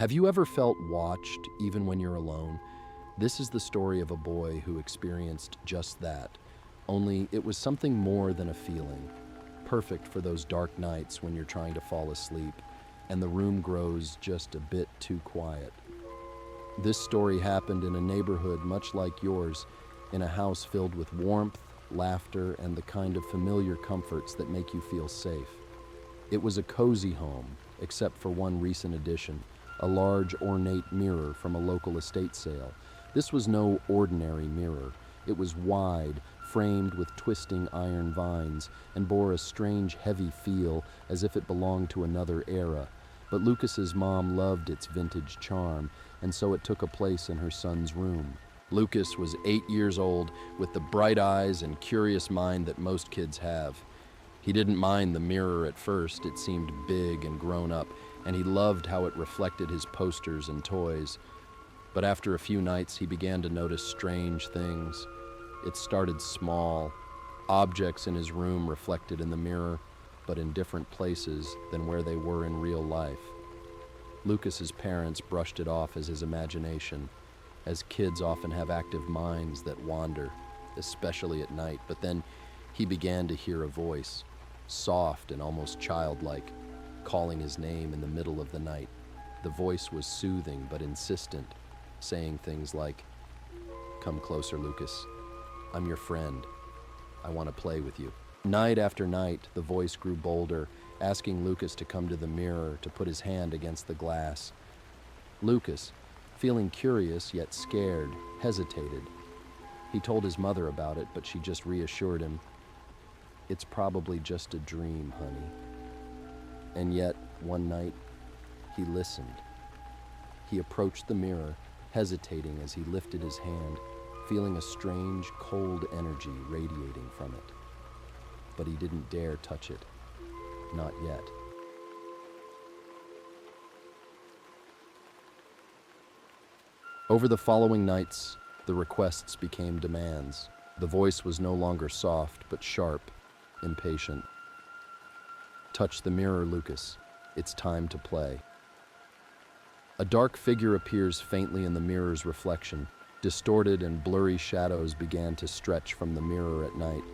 Have you ever felt watched even when you're alone? This is the story of a boy who experienced just that, only it was something more than a feeling, perfect for those dark nights when you're trying to fall asleep and the room grows just a bit too quiet. This story happened in a neighborhood much like yours, in a house filled with warmth, laughter, and the kind of familiar comforts that make you feel safe. It was a cozy home, except for one recent addition, a large ornate mirror from a local estate sale. This was no ordinary mirror. It was wide, framed with twisting iron vines, and bore a strange heavy feel as if it belonged to another era. But Lucas's mom loved its vintage charm, and so it took a place in her son's room. Lucas was 8 years old, with the bright eyes and curious mind that most kids have. He didn't mind the mirror at first. It seemed big and grown up, and he loved how it reflected his posters and toys. But after a few nights, he began to notice strange things. It started small, objects in his room reflected in the mirror, but in different places than where they were in real life. Lucas's parents brushed it off as his imagination, as kids often have active minds that wander, especially at night. But then he began to hear a voice, soft and almost childlike, calling his name in the middle of the night. The voice was soothing but insistent, saying things like, "Come closer, Lucas. I'm your friend. I want to play with you." Night after night, the voice grew bolder, asking Lucas to come to the mirror to put his hand against the glass. Lucas, feeling curious yet scared, hesitated. He told his mother about it, but she just reassured him, "It's probably just a dream, honey." And yet, one night, he listened. He approached the mirror, hesitating as he lifted his hand, feeling a strange, cold energy radiating from it. But he didn't dare touch it. Not yet. Over the following nights, the requests became demands. The voice was no longer soft, but sharp, impatient. "Touch the mirror, Lucas. It's time to play." A dark figure appears faintly in the mirror's reflection. Distorted and blurry shadows began to stretch from the mirror at night,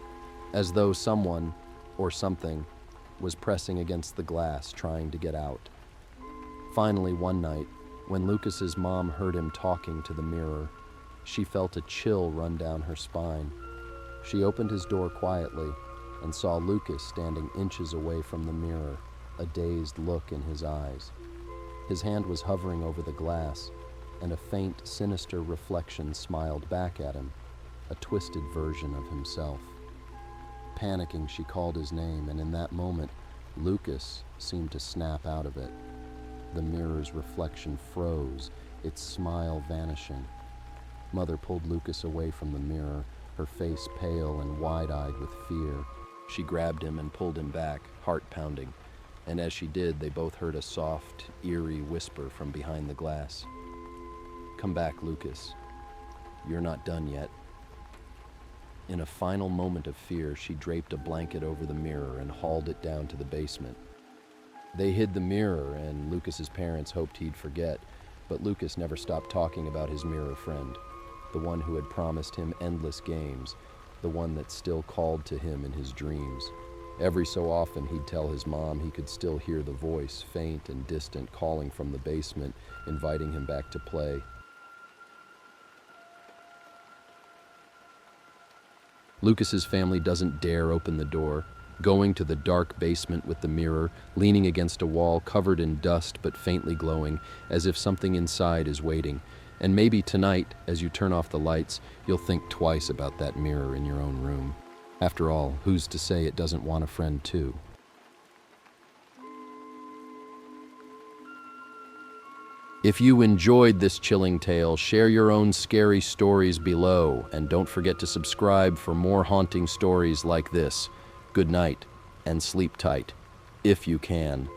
as though someone, or something, was pressing against the glass, trying to get out. Finally, one night, when Lucas's mom heard him talking to the mirror, she felt a chill run down her spine. She opened his door quietly and saw Lucas standing inches away from the mirror, a dazed look in his eyes. His hand was hovering over the glass, and a faint, sinister reflection smiled back at him, a twisted version of himself. Panicking, she called his name, and in that moment, Lucas seemed to snap out of it. The mirror's reflection froze, its smile vanishing. Mother pulled Lucas away from the mirror, her face pale and wide-eyed with fear. She grabbed him and pulled him back, heart pounding, and as she did, they both heard a soft, eerie whisper from behind the glass. "Come back, Lucas. You're not done yet." In a final moment of fear, she draped a blanket over the mirror and hauled it down to the basement. They hid the mirror, and Lucas's parents hoped he'd forget, but Lucas never stopped talking about his mirror friend, the one who had promised him endless games, the one that still called to him in his dreams. Every so often, he'd tell his mom he could still hear the voice, faint and distant, calling from the basement, inviting him back to play. Lucas's family doesn't dare open the door, going to the dark basement with the mirror, leaning against a wall covered in dust but faintly glowing, as if something inside is waiting. And maybe tonight, as you turn off the lights, you'll think twice about that mirror in your own room. After all, who's to say it doesn't want a friend too? If you enjoyed this chilling tale, share your own scary stories below, and don't forget to subscribe for more haunting stories like this. Good night, and sleep tight, if you can.